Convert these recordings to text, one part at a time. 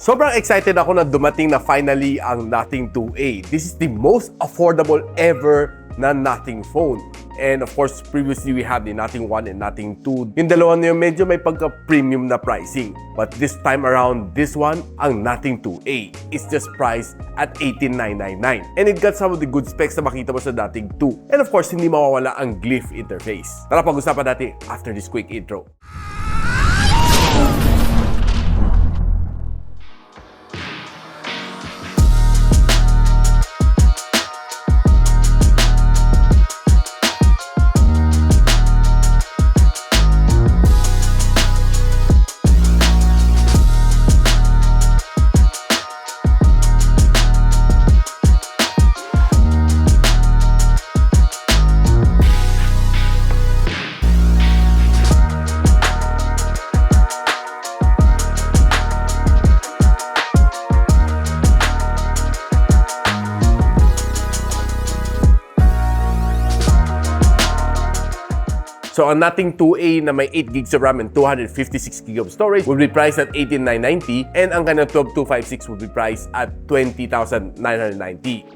Sobrang excited ako na dumating na finally ang Nothing 2A. This is the most affordable ever na Nothing phone. And of course, previously we have the Nothing 1 and Nothing 2. Yung dalawa na yun medyo may pagka-premium na pricing. But this time around, this one, ang Nothing 2A, is just priced at $18,999. And it got some of the good specs na makita mo sa Nothing 2. And of course, hindi mawawala ang glyph interface. Tara, pag-usapan natin after this quick intro. So, ang Nothing 2A na may 8 gigs of RAM and 256 gigs of storage will be priced at $18,990, and ang kanyang 12256 will be priced at $20,990.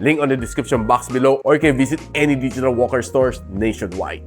Link on the description box below, or you can visit any digital walker stores nationwide.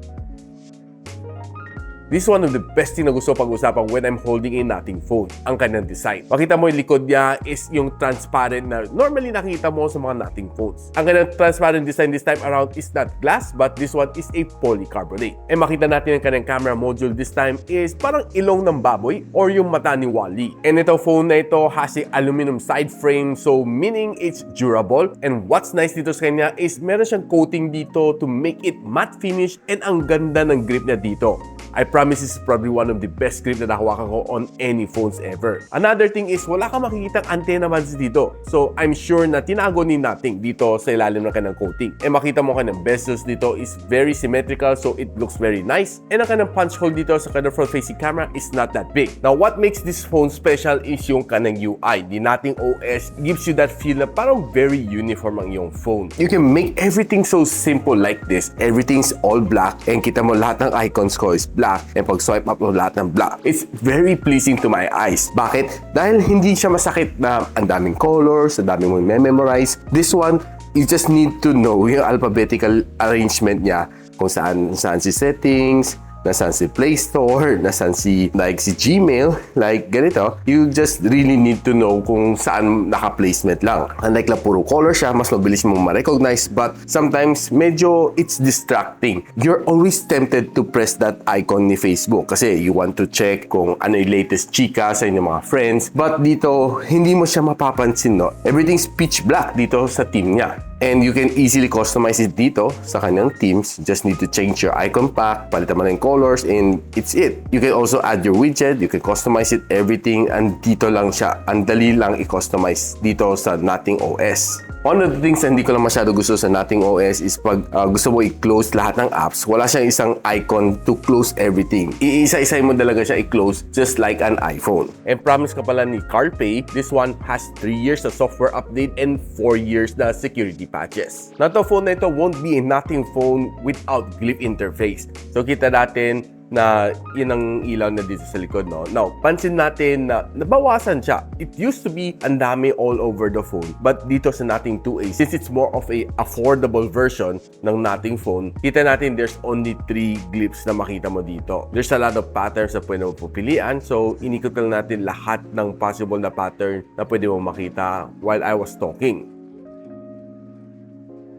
This is one of the best thing na gusto pag-usapan when I'm holding a Nothing phone, ang kanyang design. Makita mo yung likod niya is yung transparent na normally nakita mo sa mga Nothing phones. Ang kanyang transparent design this time around is not glass, but this one is a polycarbonate. And makita natin yung kanyang camera module this time is parang ilong ng baboy or yung mata ni Wall-E. And ito phone na ito has a aluminum side frame, so meaning it's durable. And what's nice dito sa kanya is meron siyang coating dito to make it matte finish, and ang ganda ng grip niya dito. I promise this is probably one of the best grip na nahawakan ko on any phones ever. Another thing is wala kang makikitang antenna buds dito. So I'm sure na tinago ni Nothing dito sa ilalim ng kanyang coating. E makita mo kanyang bezels dito is very symmetrical, so it looks very nice. And ang kanyang punch hole dito sa kanyang front facing camera is not that big. Now what makes this phone special is yung kanyang UI. The Nothing OS gives you that feel na parang very uniform ang iyong phone. You can make everything so simple like this. Everything's all black, and kita mo lahat ng icons ko is black. And pag swipe up mo lahat ng black. It's very pleasing to my eyes. Bakit? Dahil hindi siya masakit na ang daming colors, ang daming mo memorize. This one, you just need to know yung alphabetical arrangement niya, kung saan si settings, nasaan si Play Store, nasaan si Gmail, like ganito. You just really need to know kung saan naka-placement lang. Unlike lang puro color siya, mas mabilis mong ma-recognize, but sometimes medyo it's distracting. You're always tempted to press that icon ni Facebook kasi you want to check kung ano yung latest chika sa inyong mga friends. But dito, hindi mo siya mapapansin, no? Everything's pitch black dito sa team niya. And you can easily customize it dito sa kanyang themes. You just need to change your icon pack, palitan mo na yung colors, and it's it. You can also add your widget, you can customize it, everything, and dito lang siya. Ang dali lang i-customize dito sa Nothing OS. One of the things na hindi ko lang masyado gusto sa Nothing OS is pag gusto mo i-close lahat ng apps, wala siyang isang icon to close everything. Iisa-isay mo talaga siya i-close just like an iPhone. And promise ka pala ni CarPlay, this one has 3 years na software update and 4 years na security patches. Now, the phone na ito won't be a Nothing phone without glyph interface. So, kita natin na yun ang ilaw na dito sa likod, no? Now, pansin natin na nabawasan siya. It used to be ang dami all over the phone. But dito sa Nothing 2A, since it's more of a affordable version ng Nothing phone, kita natin there's only 3 glyphs na makita mo dito. There's a lot of patterns na pwede mo pupilian. So, inikot lang natin lahat ng possible na pattern na pwede mo makita while I was talking.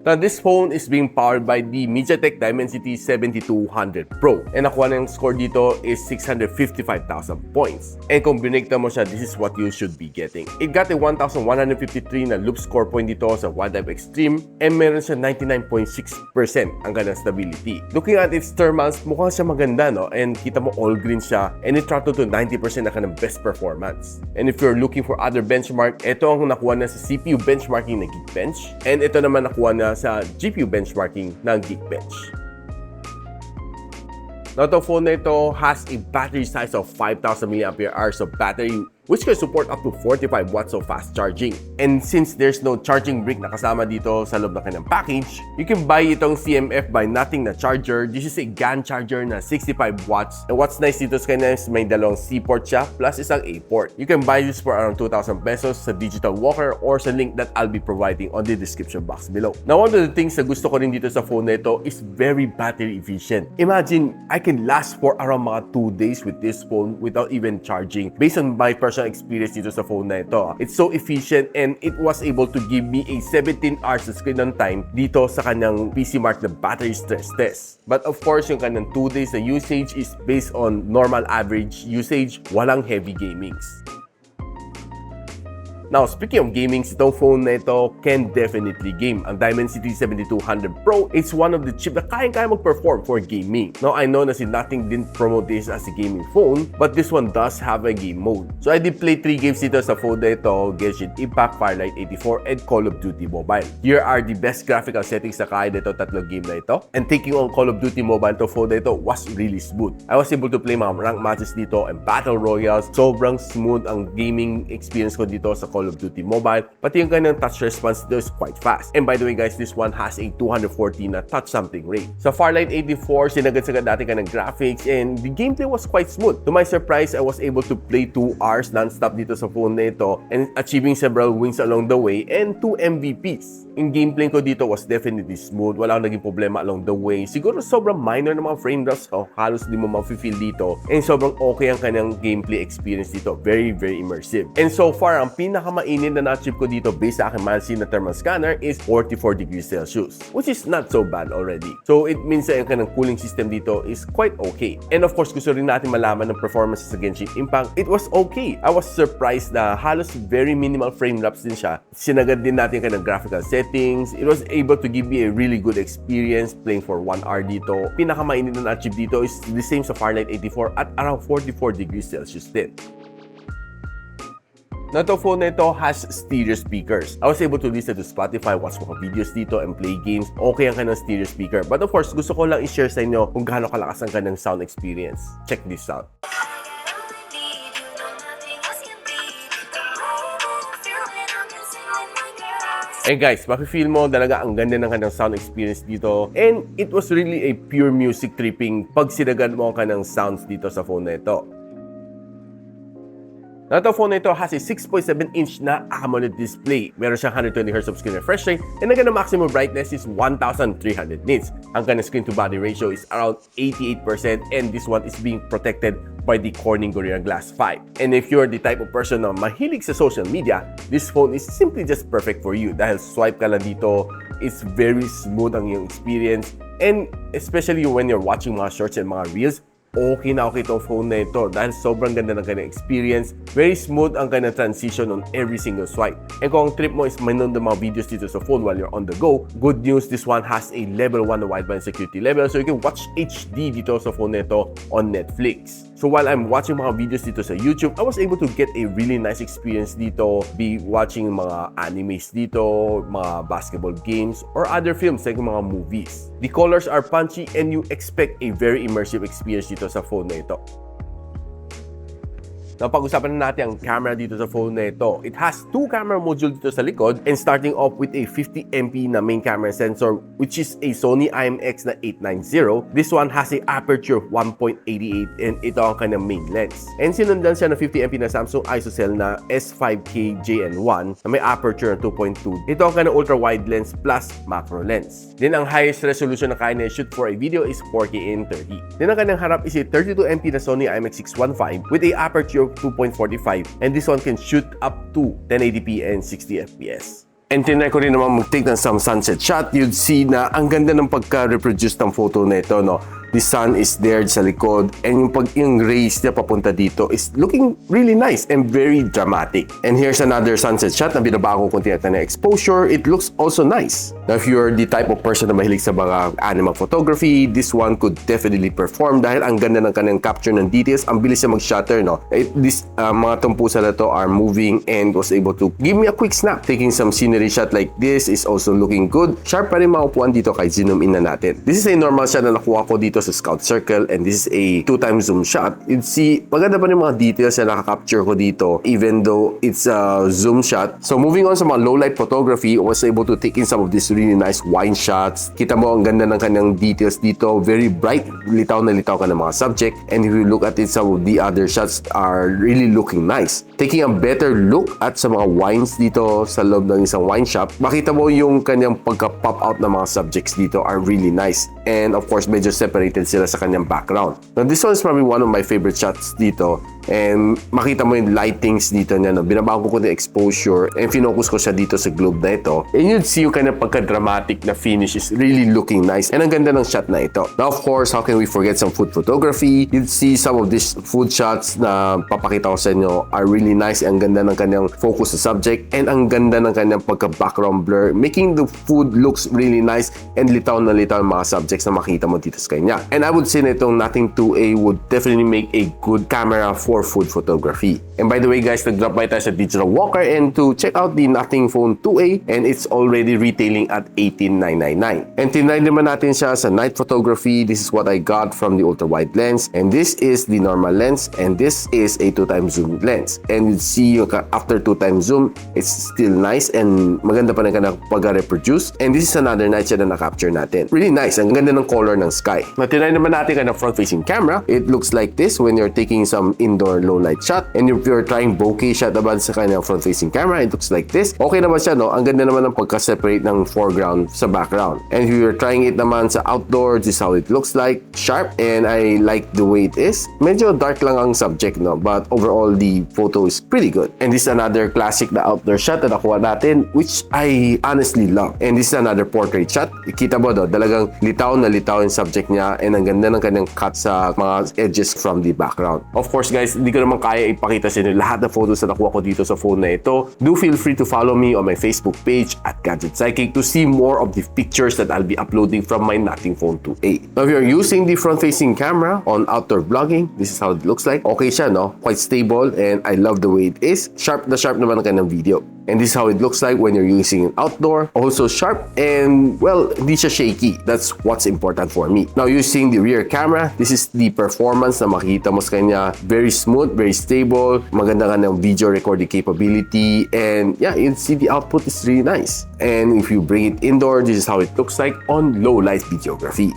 Now, this phone is being powered by the MediaTek Dimensity 7200 Pro. And nakuha ng score dito is 655,000 points. And kung binigta mo siya, this is what you should be getting. It got a 1,153 na loop score point dito sa Wildlife Extreme. And meron siya 99.6% ang kanyang stability. Looking at its thermals, mukhang siya maganda, no? And kita mo all green siya. And it throttled to 90% na kanyang best performance. And if you're looking for other benchmark, ito ang nakuha na sa CPU benchmarking na Geekbench. And ito naman nakuha na sa GPU benchmarking ng Geekbench. Now, the phone na ito has a battery size of 5,000 mAh of battery which can support up to 45 watts of fast charging. And since there's no charging brick na kasama dito sa loob ng kanyang package, you can buy itong CMF by nothing na charger. This is a GAN charger na 65 watts. And what's nice dito sa kanya is may dalawang C port siya plus isang A port. You can buy this for around 2,000 pesos sa Digital Walker or sa link that I'll be providing on the description box below. Now, one of the things na gusto ko rin dito sa phone na ito is very battery efficient. Imagine, I can last for around mga 2 days with this phone without even charging. Based on my personal experience dito sa phone na ito, it's so efficient and it was able to give me a 17 hours na screen on time dito sa kanyang PC Mark na battery stress test. But of course, yung kanyang 2 days na usage is based on normal average usage, walang heavy gamings. Now, speaking of gaming, itong phone na ito can definitely game. Ang Dimensity 7200 Pro, it's one of the chip na kayang-kaya mag-perform for gaming. Now, I know na si Nothing didn't promote this as a gaming phone, but this one does have a game mode. So, I did play 3 games dito sa phone na ito, Gadget Impact, Firelight 84, and Call of Duty Mobile. Here are the best graphical settings na kaya dito, tatlong game na ito. And taking on Call of Duty Mobile to phone na ito was really smooth. I was able to play mga rank matches dito and Battle Royales. Sobrang smooth ang gaming experience ko dito sa Call of Duty Mobile, pati yung kanyang touch response dito is quite fast. And by the way guys, this one has a 240 na touch sampling rate. Sa Firelight 84, sinagad-sagad natin kanyang graphics and the gameplay was quite smooth. To my surprise, I was able to play 2 hours non-stop dito sa phone na ito and achieving several wins along the way and 2 MVPs. Yung gameplay ko dito was definitely smooth. Wala akong naging problema along the way. Siguro sobrang minor na mga frame drops ko. Halos di mo ma-feel dito. And sobrang okay ang kanyang gameplay experience dito. Very, very immersive. And so far, ang pinakamainit na na-achieve ko dito based sa aking Mansi na thermal scanner is 44 degrees Celsius, which is not so bad already. So it means that yung kanyang cooling system dito is quite okay. And of course, gusto rin natin malaman ng performance sa Genshin Impact. It was okay. I was surprised na halos very minimal frame drops din siya. Sinagad din natin yung kanyang graphical settings. It was able to give me a really good experience playing for 1 hour dito. Pinakamainit na na-achieve dito is the same sa Firelight 84 at around 44 degrees Celsius din. Now, the phone na ito has stereo speakers. I was able to listen to Spotify, watch mga videos dito, and play games. Okay ang kanyang stereo speaker. But of course, gusto ko lang i-share sa inyo kung gaano kalakas ang kanyang sound experience. Check this out. And guys, mafe-feel mo talaga ang ganda ng kanyang sound experience dito. And it was really a pure music tripping pag sinagad mo ang kanyang sounds dito sa phone na ito. Now, the phone na ito has a 6.7-inch na AMOLED display. Meron siyang 120Hz of screen refresh rate and ang kanyang maximum brightness is 1,300 nits. Ang kanyang screen-to-body ratio is around 88% and this one is being protected by the Corning Gorilla Glass 5. And if you're the type of person na mahilig sa social media, this phone is simply just perfect for you dahil swipe ka lang dito, it's very smooth ang iyong experience and especially when you're watching mga shorts and mga reels, okay na okay itong phone na ito dahil sobrang ganda ng kanyang experience. Very smooth ang kanyang transition on every single swipe. And kung ang trip mo is manood ng mga videos dito sa phone while you're on the go, good news, this one has a level 1 na wideband security level so you can watch HD dito sa phone na ito on Netflix. So while I'm watching mga videos dito sa YouTube, I was able to get a really nice experience dito. Be watching mga animes dito, mga basketball games, or other films like mga movies. The colors are punchy and you expect a very immersive experience dito sa phone na ito. Napag-usapan na natin ang camera dito sa phone na ito. It has 2 camera module dito sa likod and starting off with a 50MP na main camera sensor which is a Sony IMX na 890. This one has a aperture of 1.88 and ito ang kanyang main lens. And sinundan siya na 50MP na Samsung ISOCELL na S5K JN1 na may aperture na 2.2. Ito ang kanyang ultra-wide lens plus macro lens. Then ang highest resolution na kaya niya shoot for a video is 4K in 30. Then ang kanyang harap is a 32MP na Sony IMX615 with a aperture 2.45 and this one can shoot up to 1080p and 60 FPS. And tinry ko rin naman mag-take ng some sunset shot. You'd see na ang ganda ng pagka-reproduce ng photo na ito, no? The sun is there sa likod and yung rays niya papunta dito is looking really nice and very dramatic. And here's another sunset shot na binaba ko konti natin na exposure. It looks also nice. Now, if you're the type of person na mahilig sa mga animal photography, this one could definitely perform dahil ang ganda ng kanyang capture ng details. Ang bilis niya mag-shutter, no? Mga tumpusa na to are moving and was able to give me a quick snap. Taking some scenery shot like this is also looking good. Sharp pa rin mga upuan dito kahit zoom in na natin. This is a normal shot na nakuha ko dito dito sa scout circle, and this is a 2x zoom shot. You'd see, maganda pa rin mga details na nakaka-capture ko dito, even though it's a zoom shot. So moving on sa mga low light photography, I was able to take in some of these really nice wine shots. Kita mo ang ganda ng kanyang details dito, very bright, litaw na litaw ka ng mga subject. And if you look at it, some of the other shots are really looking nice. Taking a better look at sa mga wines dito sa loob ng isang wine shop, makita mo yung kanyang pagka-pop out ng mga subjects dito are really nice. And of course, medyo separated sila sa kanyang background. Now, this one is probably one of my favorite shots dito. And makita mo yung lightings dito niya, no? Binabago ko yung exposure and finocus ko siya dito sa globe na ito. And you'd see yung kanyang pagka-dramatic na finish is really looking nice. And ang ganda ng shot na ito. Now, of course, how can we forget some food photography? You'd see some of these food shots na papakita ko sa inyo are really nice. Ang ganda ng kanyang focus sa subject and ang ganda ng kanyang pagka-background blur, making the food looks really nice and litaw na litaw ang mga subjects na makita mo dito sa kanya. And I would say na itong Nothing 2A would definitely make a good camera for food photography. And by the way guys, nag-drop by tayo sa Digital Walker and to check out the Nothing Phone 2A, and it's already retailing at $18,999. And tinry naman natin siya sa night photography. This is what I got from the ultra-wide lens, and this is the normal lens, and this is a 2x zoom lens. And you see after 2x zoom, it's still nice and maganda pa rin ka na pag-reproduce. And this is another night siya na na-capture natin. Really nice. Ang ganda ng color ng sky. Tinry naman natin ka na front-facing camera. It looks like this when you're taking some indoor low light shot, and if you're trying bokeh shot naman sa kanyang front facing camera, it looks like this. Okay naman siya, no? Ang ganda naman ng pagka-separate ng foreground sa background. And if you're trying it naman sa outdoor, this is how it looks like. Sharp, and I like the way it is. Medyo dark lang ang subject, no? But overall, the photo is pretty good. And this is another classic na outdoor shot na nakuha natin, which I honestly love. And this is another portrait shot. Kita mo, no? Talagang litaw na litaw yung subject niya, and ang ganda ng kanyang cut sa mga edges from the background. Of course, guys, hindi ko naman kaya ipakita sa inyo lahat ng photos na nakuha ko dito sa phone na ito. Do feel free to follow me on my Facebook page at gadgetsidekick to see more of the pictures that I'll be uploading from my Nothing Phone 2A. Now, if you're using the front-facing camera on outdoor vlogging, this is how it looks like. Okay siya, no? Quite stable, and I love the way it is. Sharp na sharp naman ang kanyang video. And this is how it looks like when you're using it outdoor. Also sharp and, well, hindi siya shaky. That's what's important for me. Now, using the rear camera, this is the performance na makikita mo sa kanya. Very smooth, very stable. Maganda ka ng video recording capability. And yeah, you see the output is really nice. And if you bring it indoor, this is how it looks like on low light videography.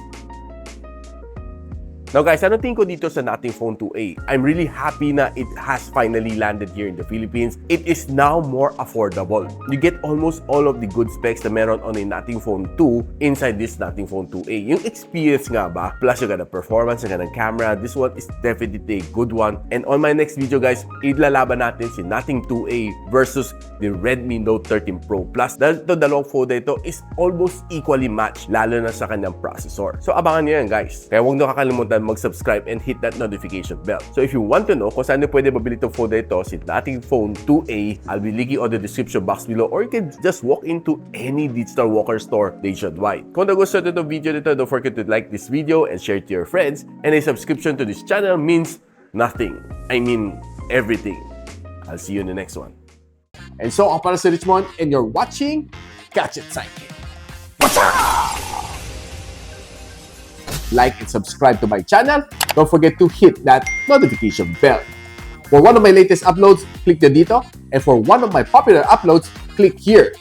Now guys, ano tingin ko dito sa Nothing Phone 2A? I'm really happy na it has finally landed here in the Philippines. It is now more affordable. You get almost all of the good specs na meron on a Nothing Phone 2 inside this Nothing Phone 2A. Yung experience nga ba, plus yung ganda performance, yung ganda camera, this one is definitely a good one. And on my next video guys, ilalaban natin si Nothing 2A versus the Redmi Note 13 Pro Plus. Dahil ito, dalawang phone na ito is almost equally matched, lalo na sa kanyang processor. So abangan nyo yan guys. Kaya huwag nyo kakalimutan mag-subscribe and hit that notification bell. So if you want to know kung saan nyo pwede mabili itong phone na ito, si Nothing Phone 2A, I'll be linking on the description box below, or you can just walk into any Digital Walker store nationwide. Kung nagustuhan nyo itong video nito, don't forget to like this video and share it to your friends. And a subscription to this channel means nothing. I mean everything. I'll see you in the next one. And so, ako para si Richmond, and you're watching Gadget Sidekick. What's up? Like and subscribe to my channel. Don't forget to hit that notification bell. For one of my latest uploads, click the dito. And for one of my popular uploads, click here.